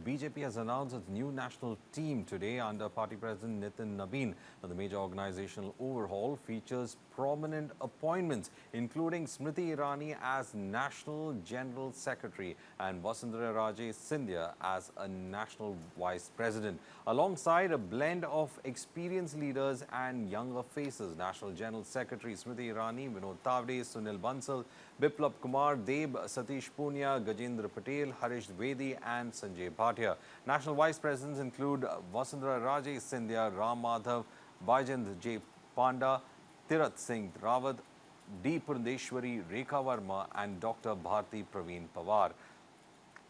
BJP has announced its new national team today under party president Nitin Nabin. The major organizational overhaul features prominent appointments, including Smriti Irani as National General Secretary and Vasundhara Raje as a National Vice President, alongside a blend of experienced leaders and younger faces. National General Secretary Smriti Irani, Vinod, Tawde, Sunil, Bansal, Biplab Kumar, Deb, Satish Punia, Gajendra Patel, Harish Vedi and Sanjay Bhatia. National Vice Presidents include Vasundhara Raje, Ram Madhav, Baijayant Panda, Tirath Singh Rawat, D. Purandeshwari, Rekha Verma and Dr. Bharti Praveen Pawar.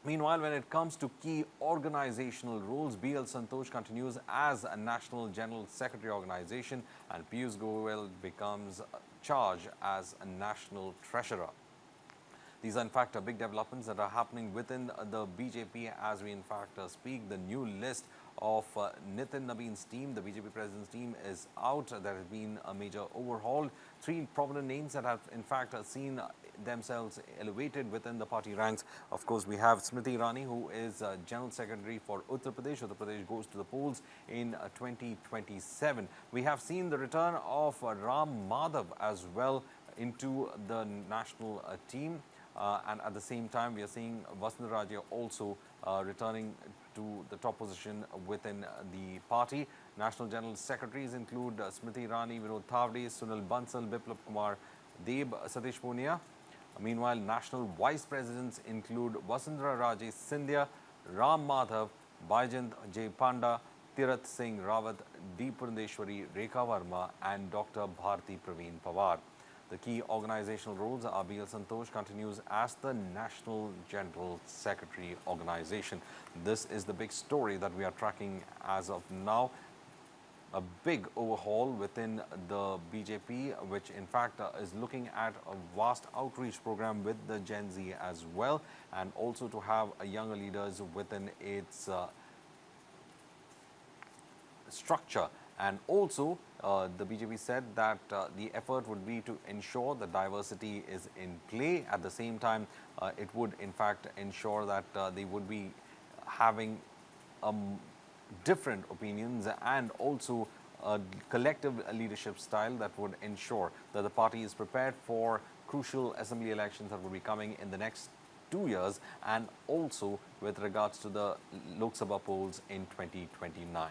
Meanwhile, when it comes to key organizational roles, BL Santosh continues as a National General Secretary organization and Piyush Goyal becomes charged as a National Treasurer. These are in fact big developments that are happening within the BJP as we in fact speak. The new list of Nitin Nabin's team, the BJP president's team, is out. There has been a major overhaul. Three prominent names that have in fact seen themselves elevated within the party ranks. Of course, we have Smriti Irani, who is General Secretary for Uttar Pradesh. Uttar Pradesh goes to the polls in 2027. We have seen the return of Ram Madhav as well into the national team. And at the same time, we are seeing Vasundhara Raje also returning to the top position within the party. National General Secretaries include Smriti Irani, Vinod Thavde, Sunil Bansal, Biplab Kumar, Deb, Satish Punia. Meanwhile, National Vice Presidents include Vasundhara Raje, Ram Madhav, Baijayant Panda, Tirath Singh Rawat, D. Purandeshwari, Rekha Verma and Dr. Bharti Praveen Pawar. The key organizational roles are BL Santosh continues as the National General Secretary organization. This is the big story that we are tracking as of now. A big overhaul within the BJP, which in fact is looking at a vast outreach program with the Gen Z as well, and also to have younger leaders within its structure. And also, the BJP said that the effort would be to ensure that diversity is in play. At the same time, it would in fact ensure that they would be having different opinions and also a collective leadership style that would ensure that the party is prepared for crucial assembly elections that will be coming in the next 2 years, and also with regards to the Lok Sabha polls in 2029.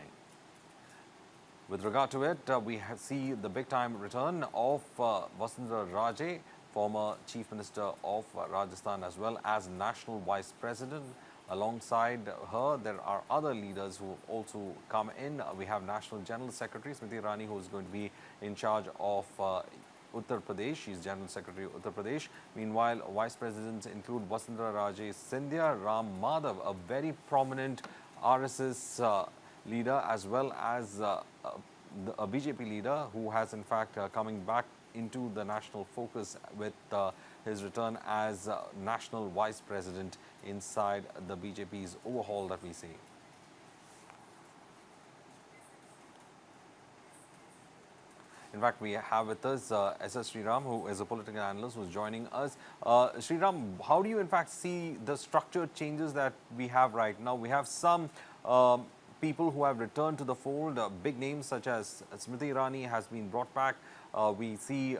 With regard to it, we see the big-time return of Vasundhara Raje, former Chief Minister of Rajasthan, as well as National Vice President. Alongside her, there are other leaders who also come in. We have National General Secretary Smriti Irani, who is going to be in charge of Uttar Pradesh. She's General Secretary of Uttar Pradesh. Meanwhile, Vice Presidents include Vasundhara Raje, Ram Madhav, a very prominent RSS leader, as well as a BJP leader who has in fact coming back into the national focus with his return as National Vice President inside the BJP's overhaul that we see. In fact, we have with us S.S. Sriram, who is a political analyst, who's joining us. Sriram, how do you in fact see the structured changes that we have right now? We have some people who have returned to the fold. Big names such as Smriti Irani has been brought back. We see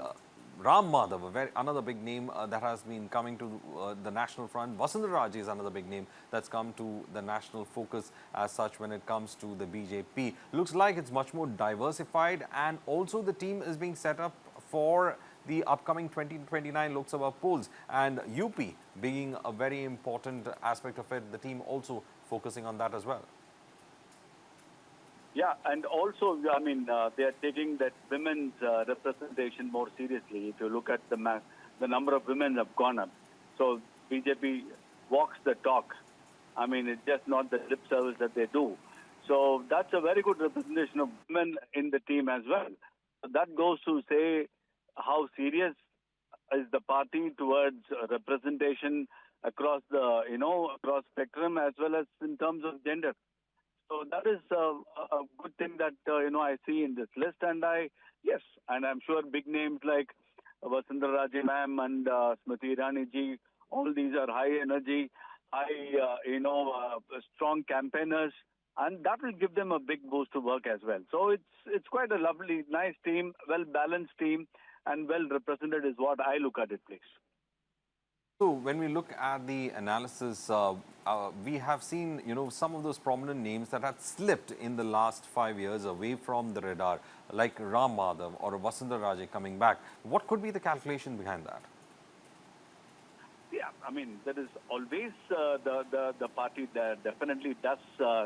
Ram Madhav, another big name that has been coming to the national front. Vasundhara Raje is another big name that's come to the national focus as such when it comes to the BJP. Looks like it's much more diversified, and also the team is being set up for the upcoming 2029 Lok Sabha polls, and UP being a very important aspect of it, the team also focusing on that as well. Yeah, and also, I mean, they are taking that women's representation more seriously. If you look at the number of women have gone up. So BJP walks the talk. I mean, it's just not the lip service that they do. So that's a very good representation of women in the team as well. That goes to say how serious is the party towards representation across the, across spectrum as well as in terms of gender. So that is a good thing that, I see in this list. And yes, and I'm sure big names like Vasundhara Raje ma'am and Smriti Irani ji, all these are high energy. strong campaigners, and that will give them a big boost to work as well. So it's quite a lovely, nice team, well-balanced team, and well-represented is what I look at it, please. So when we look at the analysis, we have seen, some of those prominent names that had slipped in the last 5 years away from the radar, like Ram Madhav or Vasundhara Raje coming back. What could be the calculation behind that? Yeah, I mean, there is always the party that definitely does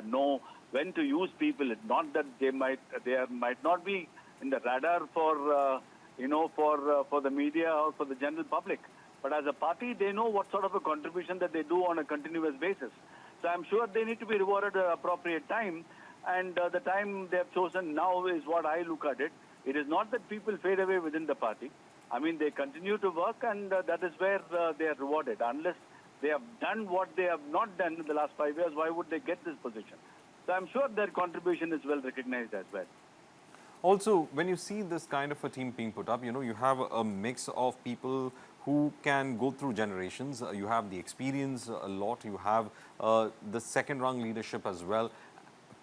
know when to use people. It's not that they might not be in the radar for for the media or for the general public. But as a party, they know what sort of a contribution that they do on a continuous basis. So I'm sure they need to be rewarded at an appropriate time. And the time they have chosen now is what I look at it. It is not that people fade away within the party. I mean, they continue to work, and that is where they are rewarded. Unless they have done what they have not done in the last 5 years, why would they get this position? So I'm sure their contribution is well recognized as well. Also, when you see this kind of a team being put up, you have a mix of people who can go through generations. You have the experience a lot. You have the second rung leadership as well.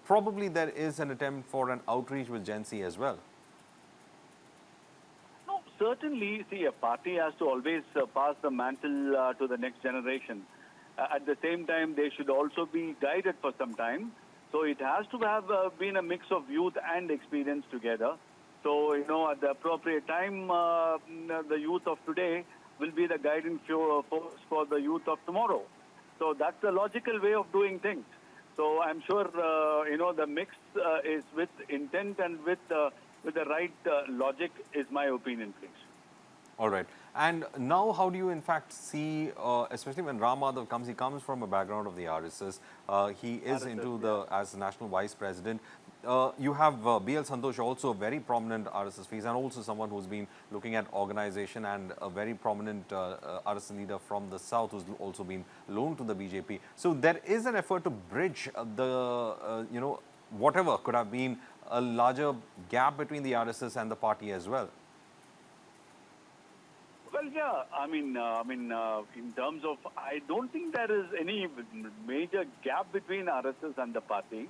Probably there is an attempt for an outreach with Gen Z as well. No, certainly, see, a party has to always pass the mantle to the next generation. At the same time, they should also be guided for some time. So it has to have been a mix of youth and experience together. So, at the appropriate time, the youth of today will be the guiding force for the youth of tomorrow. So that's the logical way of doing things. So I'm sure, the mix is with intent and with the right logic is my opinion, please. All right. And now how do you in fact see, especially when Ram Madhav comes, he comes from a background of the RSS. He is as National Vice President. You have BL Santosh, also a very prominent RSS face, and also someone who's been looking at organization, and a very prominent RSS leader from the south who's also been loaned to the BJP. So there is an effort to bridge whatever could have been a larger gap between the RSS and the party as well. Well, yeah, I mean, in terms of, I don't think there is any major gap between RSS and the party.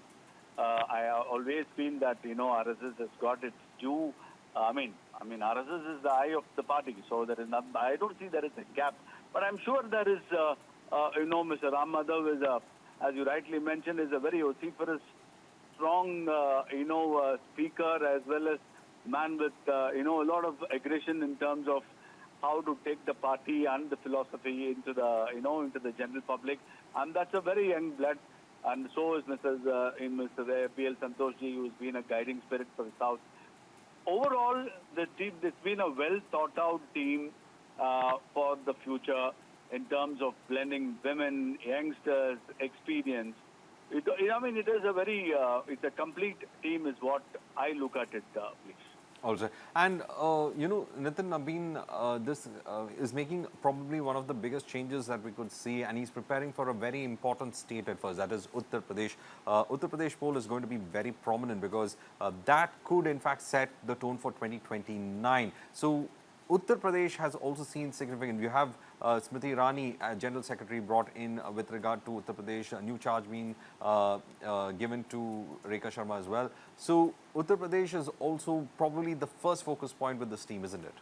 I always feel that, RSS has got its due. RSS is the eye of the party, so there is not, I don't see there is a gap. But I'm sure there is, Mr. Ram Madhav is, as you rightly mentioned, is a very vociferous, strong, speaker, as well as man with, a lot of aggression in terms of how to take the party and the philosophy into the general public. And that's a very young blood. And so is Mr. B.L. Santoshji, who's been a guiding spirit for the South. Overall, it's been a well-thought-out team for the future in terms of blending women, youngsters, experience. It is a very, it's a complete team is what I look at it, please. Also, and Nitin Nabin, this is making probably one of the biggest changes that we could see, and he's preparing for a very important state at first, that is Uttar Pradesh. Uttar Pradesh poll is going to be very prominent because that could in fact set the tone for 2029. So Uttar Pradesh has also seen significant. You have Smriti Irani, General Secretary, brought in with regard to Uttar Pradesh, a new charge being given to Rekha Sharma as well. So Uttar Pradesh is also probably the first focus point with this team, isn't it?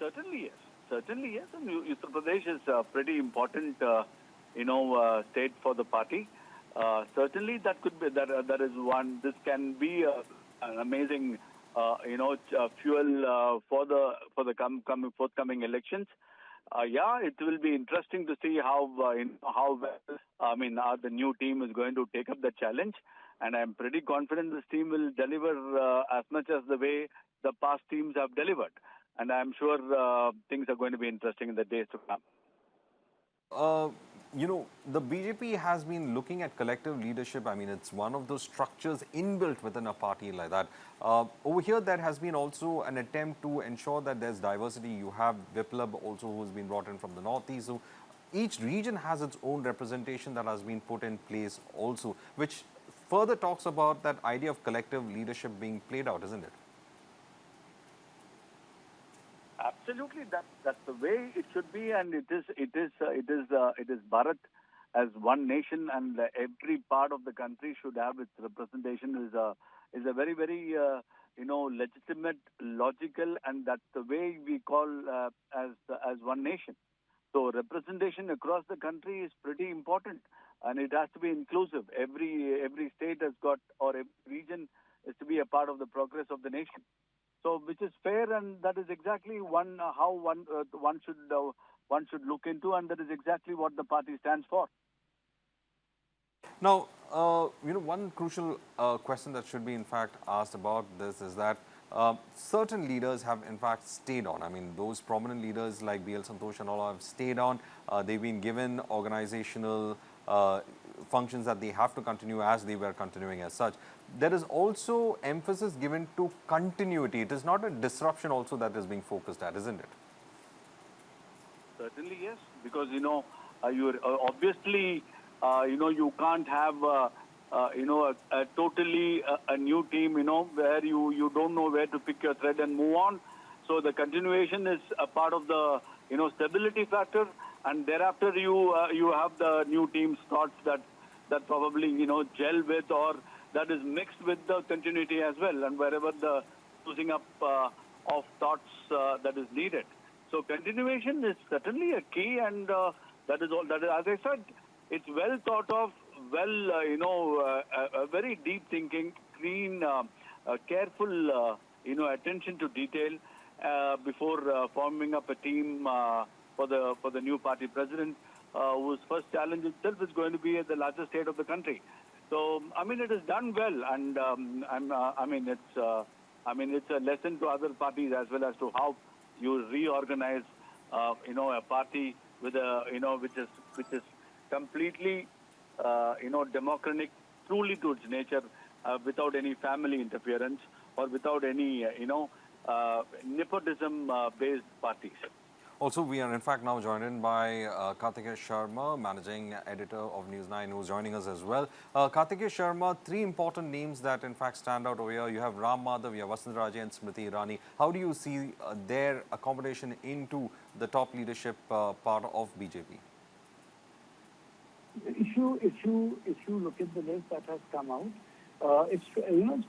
Certainly yes. Certainly yes. And Uttar Pradesh is a pretty important, state for the party. Certainly that could be that is one. This can be an amazing fuel for the forthcoming elections. It will be interesting to see how the new team is going to take up the challenge, and I'm pretty confident this team will deliver as much as the way the past teams have delivered, and I'm sure things are going to be interesting in the days to come. The BJP has been looking at collective leadership. I mean, it's one of those structures inbuilt within a party like that. Over here, there has been also an attempt to ensure that there's diversity. You have Viplab also, who's been brought in from the northeast. So each region has its own representation that has been put in place also, which further talks about that idea of collective leadership being played out, isn't it? absolutely, that's the way it should be, and it is Bharat as one nation, and every part of the country should have its representation. Is a very very legitimate, logical, and that's the way we call as one nation. So representation across the country is pretty important, and it has to be inclusive. Every state has got, or every region is to be a part of the progress of the nation. So, which is fair, and that is exactly how one should look into, and that is exactly what the party stands for. Now, one crucial question that should be in fact asked about this is that certain leaders have in fact stayed on. I mean, those prominent leaders like BL Santosh and all have stayed on. They've been given organizational functions that they have to continue as they were continuing as such. There is also emphasis given to continuity. It is not a disruption also that is being focused at, isn't it? Certainly, yes, because you're obviously you can't have a totally a new team where you don't know where to pick your thread and move on. So the continuation is a part of the stability factor, and thereafter you have the new team's thoughts that probably gel with, or that is mixed with the continuity as well, and wherever the choosing up of thoughts that is needed. So continuation is certainly a key, and that is all. That is, as I said, it's well thought of, well, a very deep thinking, clean, careful, attention to detail before forming up a team for the new party president, whose first challenge itself is going to be at the largest state of the country. So, I mean, it is done well, and it's a lesson to other parties as well as to how you reorganize, a party with which is completely, democratic, truly to its nature, without any family interference or without any, nepotism-based parties. Also, we are in fact now joined in by Kartikeya Sharma, Managing Editor of News9, who's joining us as well. Kartikeya Sharma, three important names that in fact stand out over here. You have Ram Madhav, you have Vasundhara Raje and Smriti Irani. How do you see their accommodation into the top leadership part of BJP? If you look at the list that has come out, it's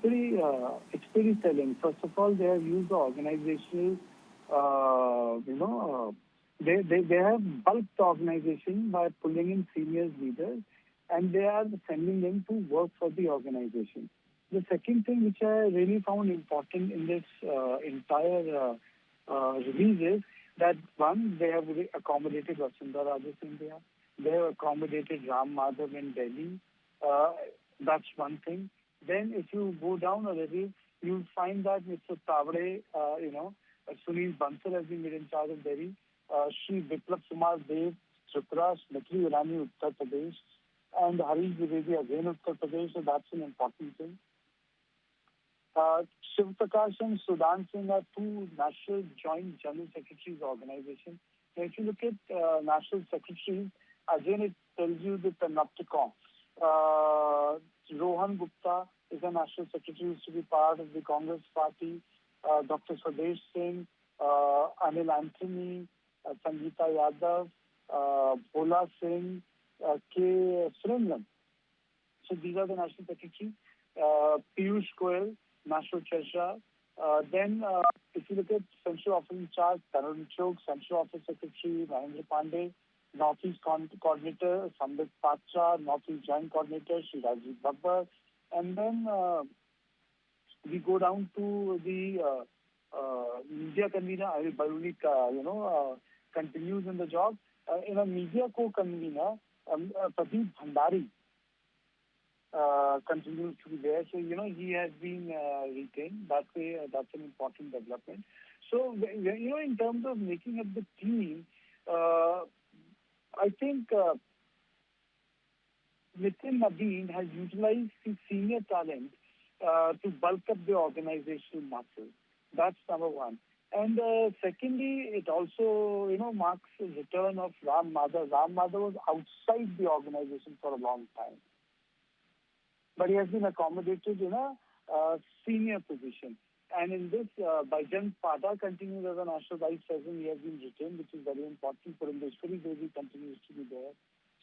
pretty telling. First of all, they have used the organizational. They have bulked the organization by pulling in senior leaders, and they are sending them to work for the organization. The second thing which I really found important in this entire release is that, one, they have accommodated Vasundhara Raje in India. They have accommodated Ram Madhav in Delhi. That's one thing. Then if you go down a little, you'll find that Mr. Tawde, Sunil Bansal has been made in charge of Delhi. Shri Biplab Kumar Dev, Tripura, Smriti Irani, Uttar Pradesh, and Harish Dwivedi again, Uttar Pradesh, so that's an important thing. Shiv Prakash and Sudan Singh are two national joint general secretaries of the organization. Now, if you look at national secretaries, again it tells you the panopticon. Rohan Gupta is a national secretary, used to be part of the Congress party. Dr. Swadesh Singh, Anil Anthony, Sangeeta Yadav, Bhola Singh, K. Srinam. So these are the national secretaries. Piyush Goyal, national treasurer. Then, if you look at central office in charge, Tarun Chok, central office secretary, Mahendra Pandey, Northeast coordinator, Sambit Patra, Northeast joint coordinator, Shri Rajiv Babbar. And then we go down to the media convener, Ari Baruni, continues in the job. In a media co-convener, Pradeep Bhandari continues to be there. So, he has been retained. That way, that's an important development. So, in terms of making up the team, I think Nitin Nabin has utilized his senior talent to bulk up the organizational muscle. That's number one. And secondly, it also, marks the return of Ram Madhav. Ram Madhav was outside the organization for a long time. But he has been accommodated in a senior position. And in this, Baijayant Panda continues as a national vice president. He has been retained, which is very important. Purandeshwari Devi continues to be there.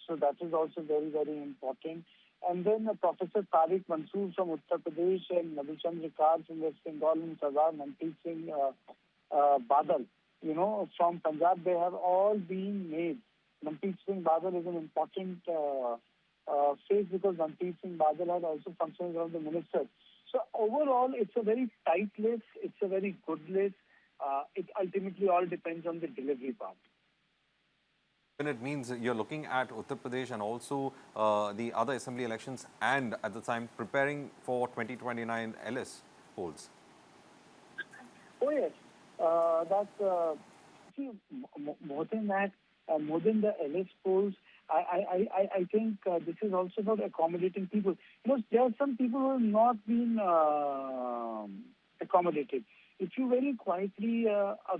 So that is also very, very important. And then Professor Tariq Mansoor from Uttar Pradesh and Nabi Chandra from West Bengal and Sardar Manpreet Singh Badal, from Punjab, they have all been made. Manpreet Singh Badal is an important face because Manpreet Singh Badal had also functioned as the minister. So overall, it's a very tight list. It's a very good list. It ultimately all depends on the delivery part. And it means you're looking at Uttar Pradesh and also the other assembly elections and at the time preparing for 2029 LS polls. Oh yes, see, more than that, more than the LS polls, I think this is also about accommodating people. There are some people who have not been accommodated. If you very quietly,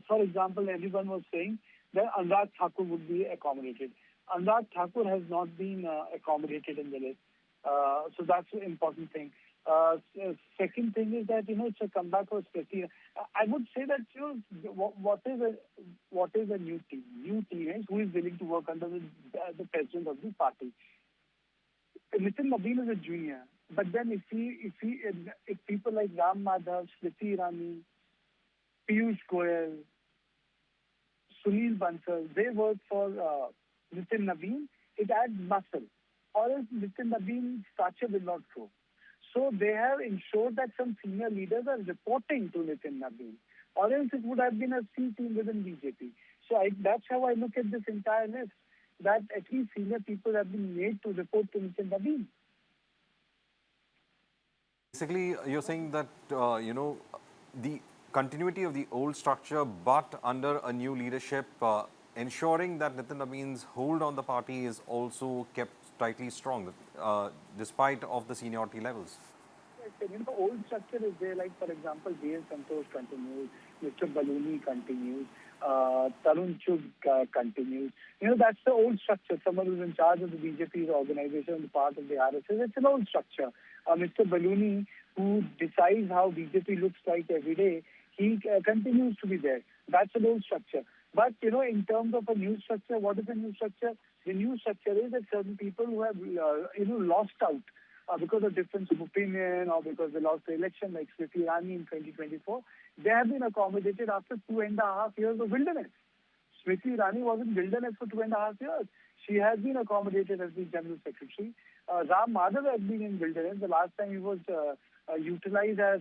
for example, everyone was saying that Anurag Thakur would be accommodated. Anurag Thakur has not been accommodated in the list. So that's an important thing. Second thing is that, it's a comeback of Smriti. I would say that, what is a new team? New team is who is willing to work under the president of the party. Nitin Nabin is a junior. But then if people like Ram Madhav, Smriti Irani, Piyush Goyal, Sunil Bansal, they work for Nitin Nabin, it adds muscle. Or else Nitin Nabin's stature will not grow. So they have ensured that some senior leaders are reporting to Nitin Nabin. Or else it would have been a C team within BJP. So that's how I look at this entire list. That at least senior people have been made to report to Nitin Nabin. Basically, you're saying that, the continuity of the old structure, but under a new leadership, ensuring that Nitin Nabin's hold on the party is also kept tightly strong, despite of the seniority levels. Yes, old structure is there. Like, for example, D.S. Santosh continues, Mr. Balooni continues, Tarun Chugh continues. That's the old structure. Someone who's in charge of the BJP organization and part of the RSS. It's an old structure. Mr. Balooni, who decides how BJP looks like every day, he continues to be there. That's an old structure. But, in terms of a new structure, what is a new structure? The new structure is that certain people who have, lost out because of difference of opinion or because they lost the election, like Smriti Irani in 2024, they have been accommodated after 2.5 years of wilderness. Smriti Irani was in wilderness for 2.5 years. She has been accommodated as the General Secretary. Ram Madhav has been in wilderness. The last time he was utilized as,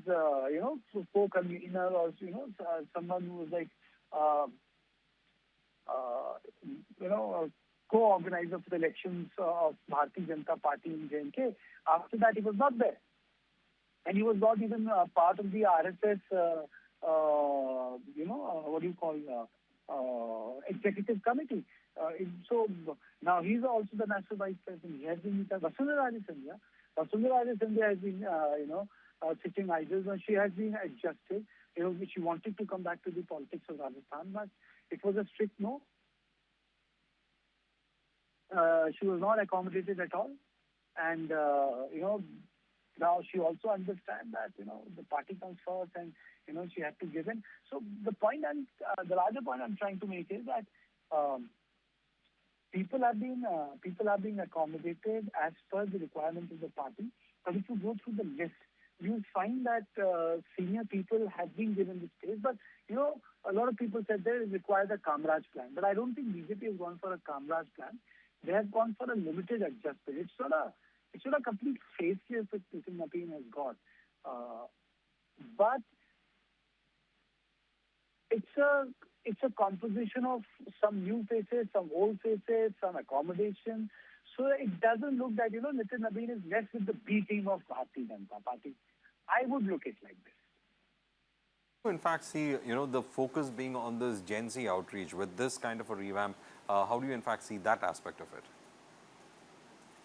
co-convener or, someone who was like, co-organizer for the elections of Bharatiya Janata Party in J&K. After that, he was not there. And he was not even part of the RSS, executive committee. So now he's also the national vice president. He has been with Vasundhara Raje. Vasundhara Raje has been, sitting idle. She has been adjusted. She wanted to come back to the politics of Rajasthan, but it was a strict no. She was not accommodated at all. And, now she also understands that, the party comes first and, she had to give in. So the larger point I'm trying to make is that people are being accommodated as per the requirements of the party. But if you go through the list, you find that senior people have been given the space. But, a lot of people said they require the Kamraj plan. But I don't think BJP has gone for a Kamraj plan. They have gone for a limited adjustment. It's not a complete facelift that Nitin Nabin has got. But it's a composition of some new faces, some old faces, some accommodation. So it doesn't look that, Nitin Nabin is left with the B team of Bharatiya Janata Party. I would look at it like this. In fact, see, the focus being on this Gen Z outreach with this kind of a revamp, how do you in fact see that aspect of it?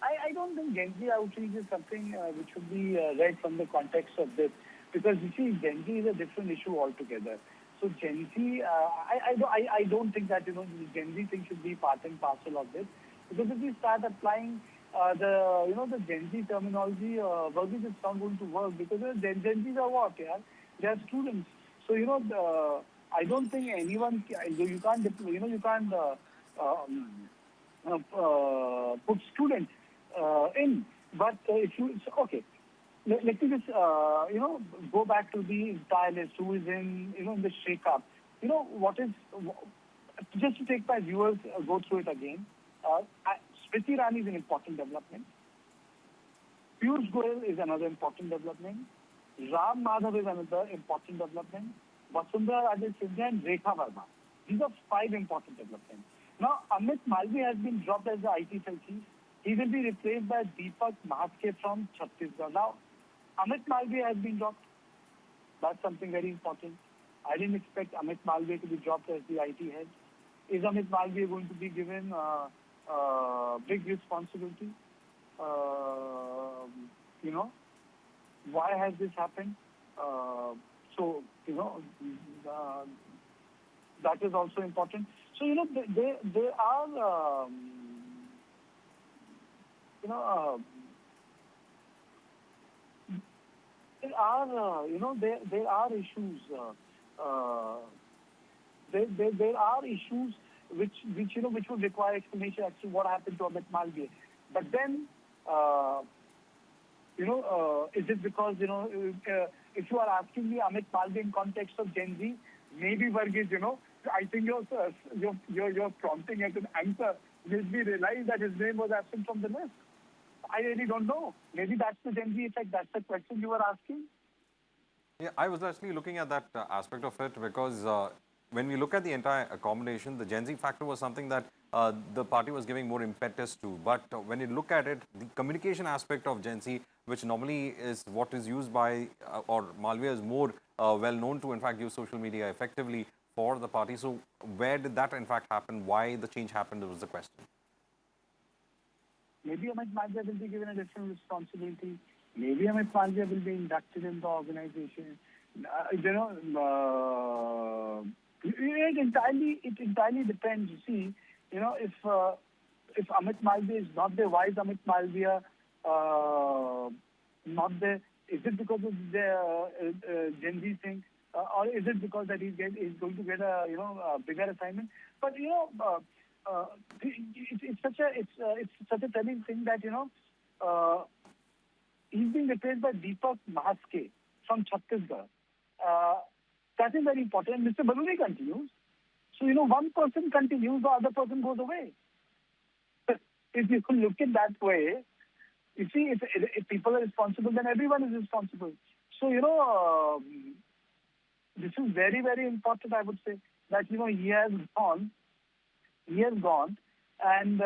I don't think Gen Z outreach is something which should be read from the context of this, because you see, Gen Z is a different issue altogether. So Gen Z, I don't think that the Gen Z thing should be part and parcel of this, because if we start applying the Gen Z terminology, it's not going to work, because Gen Zs are what? Yeah? They are students. So, I don't think anyone, you can't, put students in. But if you, okay, let me just, go back to the entire list who is in, in the shake-up. Just to take my viewers, go through it again. Smriti Irani is an important development. Piyush Goyal is another important development. Ram Madhav is another important development. Vasundhara Raje and Rekha Verma. These are 5 important developments. Now, Amit Malviya has been dropped as the IT cell chief. He will be replaced by Deepak Mahaske from Chhattisgarh. Now, Amit Malviya has been dropped. That's something very important. I didn't expect Amit Malviya to be dropped as the IT head. Is Amit Malviya going to be given big responsibility? Why has this happened? That is also important. So, there are, there are issues. There are issues which would require explanation as to what happened to Amit Malviya. But then, is it because, if you are asking me Amit Malviya in context of Gen Z, maybe Varghese, I think your prompting as an anchor made me realize that his name was absent from the list. I really don't know. Maybe that's the Gen Z effect. That's the question you were asking. Yeah, I was actually looking at that aspect of it because when we look at the entire accommodation, the Gen Z factor was something that the party was giving more impetus to. But when you look at it, the communication aspect of Gen Z, which normally is what is used by, or Malviya is more well known to, in fact, use social media effectively for the party. So where did that, in fact, happen? Why the change happened was the question. Maybe Amit Malviya will be given a different responsibility. Maybe Amit Malviya will be inducted in the organization. It entirely depends. You see, if Amit Malviya is not there, why is Amit Malviya not there? Is it because of the Gen Z thing, or is it because that he's going to get a bigger assignment? But it's such a telling thing that he's being replaced by Deepak Mahaske from Chhattisgarh. That is very important. Mr. Baluni continues. So, one person continues, the other person goes away. But if you look at that way, you see, if people are responsible, then everyone is responsible. So, this is very, very important, I would say, that, he has gone, and,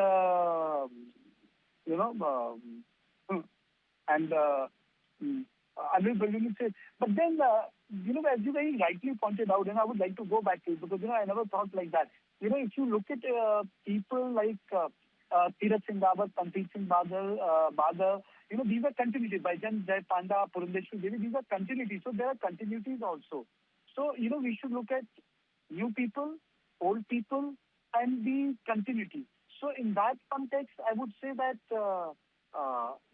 Anil Baluni said, but then, as you very rightly pointed out, and I would like to go back to it because, I never thought like that. If you look at people like Tirath Singh Rawat, Singh Badal, these are continuities. Baijayant Panda, these are continuities. So there are continuities also. So, we should look at new people, old people, and the continuity. So in that context, I would say that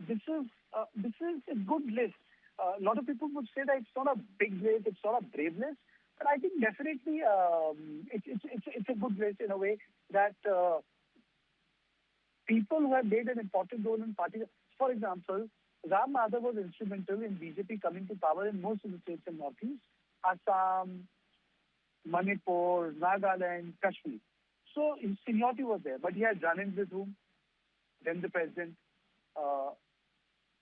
this is a good list. A lot of people would say that it's not a big list, it's not a brave list, but I think definitely it's a good list in a way that people who have made an important role in party. For example, Ram Madhav was instrumental in BJP coming to power in most of the states in Northeast, Assam, Manipur, Nagaland, Kashmir. So his seniority was there, but he had run in this room, then the president,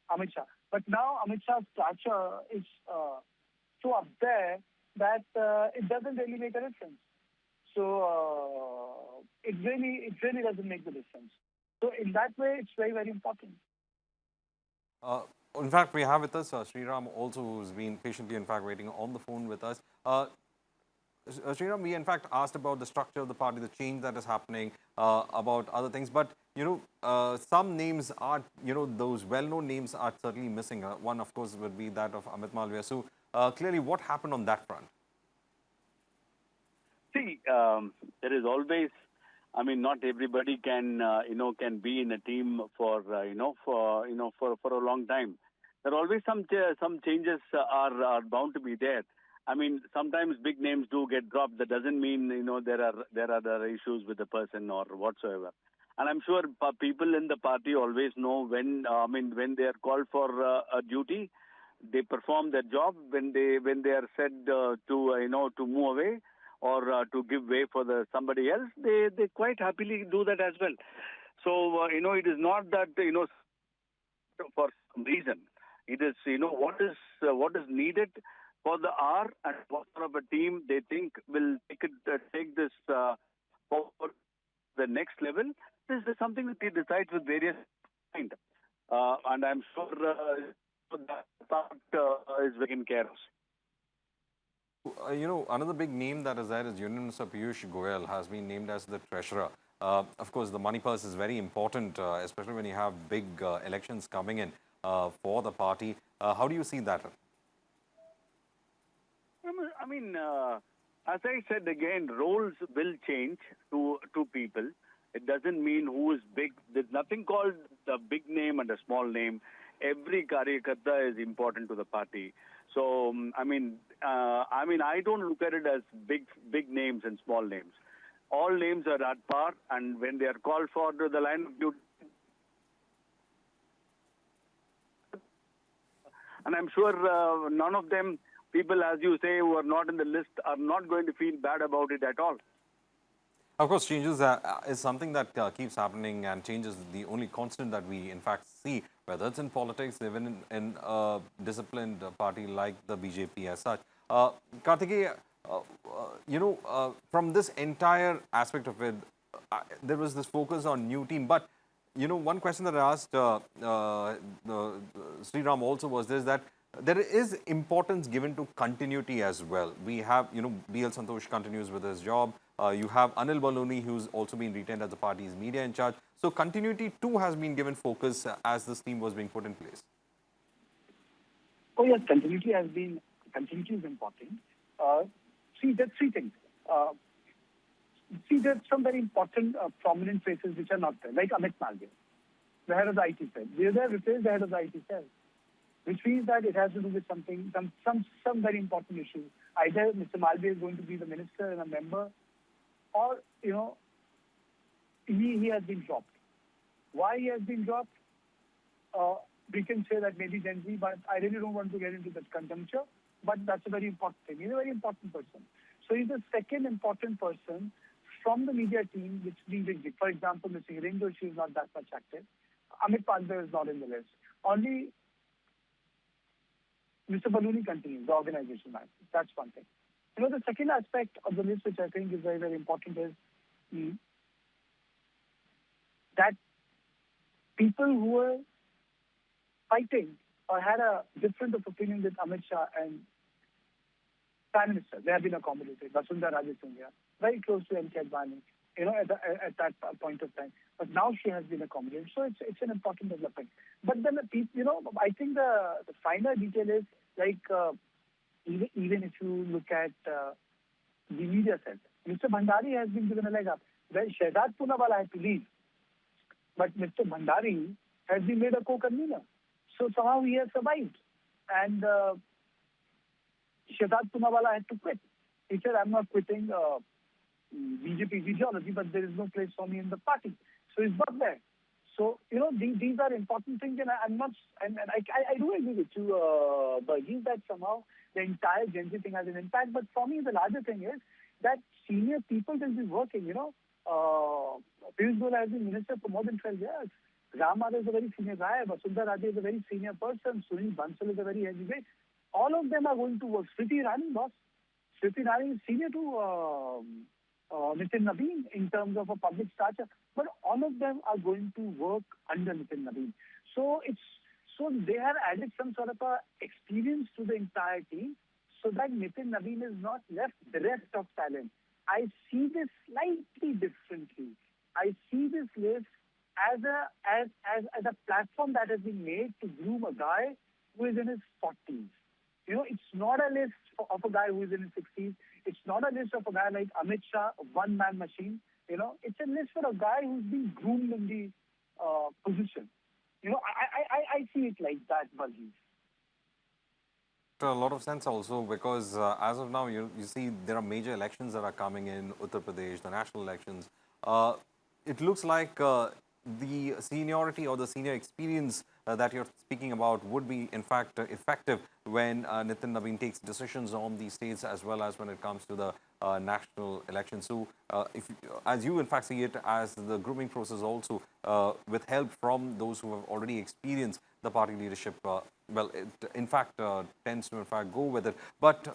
Amit Shah. But now Amit Shah's stature is so up there that it doesn't really make a difference. So it really doesn't make the difference. So in that way, it's very, very important. In fact, we have with us Sriram also, who's been patiently, in fact, waiting on the phone with us. Sriram, we in fact asked about the structure of the party, the change that is happening, about other things. But, some names are, those well-known names are certainly missing. One, of course, would be that of Amit Malviya. So, clearly, what happened on that front? See, there is always, not everybody can, can be in a team for a long time. There are always some changes are bound to be there. I mean, sometimes big names do get dropped. That doesn't mean, there are other issues with the person or whatsoever. And I'm sure people in the party always know when they are called for a duty, they perform their job. When they are said to move away or to give way for somebody else, they quite happily do that as well. So it is not that for some reason. It is what is needed for the hour and what sort of a team they think will take this forward to the next level. This is something that he decides with various mind, and I'm sure that part is taken care of. Another big name that is there is Union Minister Piyush Goyal has been named as the treasurer. Of course, the money purse is very important, especially when you have big elections coming in for the party. How do you see that? I mean, as I said again, roles will change to people. It doesn't mean who is big. There's nothing called the big name and a small name. Every karyakarta is important to the party. So, I don't look at it as big names and small names. All names are at par, and when they are called for to the line of duty, and I'm sure none of them, people as you say, who are not in the list, are not going to feel bad about it at all. Of course, changes is something that keeps happening, and change is the only constant that we, in fact, see, whether it's in politics, even in a disciplined party like the BJP as such. Kartikeya, from this entire aspect of it, there was this focus on new team. But, one question that I asked Sri Ram also was this, that there is importance given to continuity as well. We have, BL Santosh continues with his job. You have Anil Baloni, who's also been retained as the party's media in charge. So continuity too has been given focus as this team was being put in place. Oh yes, continuity is important. See, there's three things. There's some very important prominent faces which are not there, like Amit Malviya, the head of the IT cell. They replaced the head of the IT cell, which means that it has to do with something, some very important issue. Either Mr. Malviya is going to be the minister and a member, or, he has been dropped. Why he has been dropped? We can say that maybe Gen Z, but I really don't want to get into that conjuncture. But that's a very important thing. He's a very important person. So he's the second important person from the media team, which means, for example, Mr. Hiren Joshi is not that much active. Amit Panda is not in the list. Only Mr. Baloni continues, the organization man. That's one thing. The second aspect of the list, which I think is very, very important, is that people who were fighting or had a different opinion with Amit Shah and Prime Minister, they have been accommodated. Vasundhara Raje, very close to M.K. Advani, at that point of time. But now she has been accommodated. So it's an important development. But then, I think the finer detail is, like, even if you look at the media set, Mr. Bhandari has been given a leg up. Well, Shehzad Poonawala had to leave. But Mr. Bhandari has been made a co-convener. So somehow he has survived. And Shehzad Poonawala had to quit. He said, I'm not quitting BJP ideology, but there is no place for me in the party. So he's not there. So, these are important things, and I do agree with you, Burgess, that somehow the entire Gen Z thing has an impact. But for me, the larger thing is that senior people will be working, Piyush Goyal has been minister for more than 12 years. Ram Madhav is a very senior guy. Vasundhara Raje is a very senior person. Sunil Bansal is a very heavyweight. All of them are going to work. Smriti Irani, boss. Smriti Irani is senior to Nitin Nabin in terms of a public stature. But all of them are going to work under Nitin Nabin. So they have added some sort of a experience to the entire team, so that Nitin Nabin is not left bereft of talent. I see this slightly differently. I see this list as a platform that has been made to groom a guy who is in his 40s. It's not a list of a guy who is in his 60s. It's not a list of a guy like Amit Shah, a one-man machine. It's a list for a guy who's been groomed in the position. I see it like that, Baljeet. a lot of sense also because as of now, you see there are major elections that are coming in Uttar Pradesh, the national elections. It looks like the seniority or the senior experience that you're speaking about would be, in fact, effective when Nitin Nabin takes decisions on these states as well as when it comes to the national elections. So, as you, in fact, see it as the grooming process also, with help from those who have already experienced the party leadership, well, it in fact tends to, in fact, go with it. But,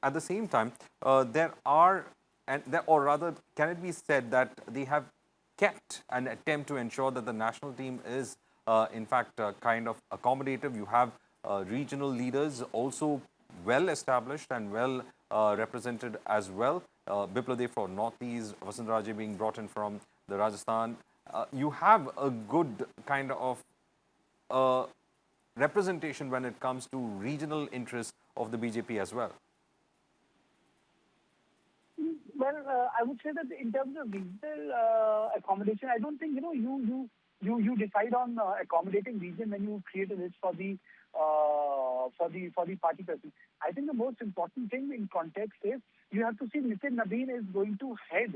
at the same time, there are, or rather, can it be said that they have kept an attempt to ensure that the national team is, in fact, kind of accommodative. You have regional leaders also well established and well represented as well. Biplade for Northeast, Vasundhara Raje being brought in from the Rajasthan. You have a good kind of representation when it comes to regional interests of the BJP as well. Well, I would say that in terms of regional accommodation, I don't think you decide on accommodating region when you create a list for the party president. I think the most important thing in context is you have to see Nitin Nabin is going to head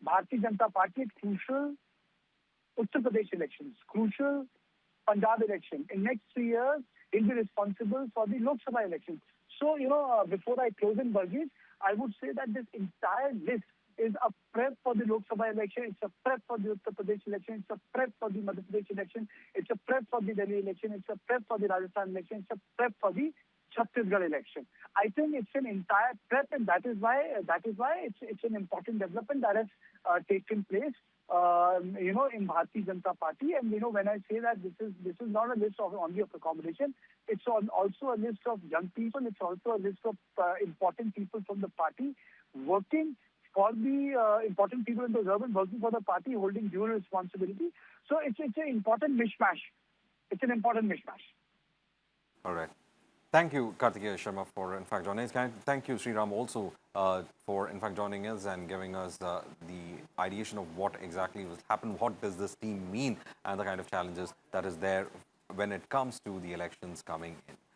Bharatiya Janata Party at crucial Uttar Pradesh elections, crucial Punjab election. In next 3 years, he'll be responsible for the Lok Sabha elections. So, before I close in Burgess, I would say that this entire list is a prep for the Lok Sabha election, it's a prep for the Uttar Pradesh election, it's a prep for the Madhya Pradesh election, it's a prep for the Delhi election, it's a prep for the Rajasthan election, it's a prep for the Chhattisgarh election. I think it's an entire prep, and that is why it's an important development that has taken place, in Bharatiya Janata Party. And when I say that this is not a list of only of accommodation, it's also a list of young people. It's also a list of important people from the party working for the important people in the urban, working for the party, holding dual responsibility. So it's an important mishmash. It's an important mishmash. All right. Thank you, Kartikeya Sharma, for, in fact, joining us. Thank you, Sri Ram, also for, in fact, joining us and giving us the ideation of what exactly will happen, what does this team mean, and the kind of challenges that is there when it comes to the elections coming in.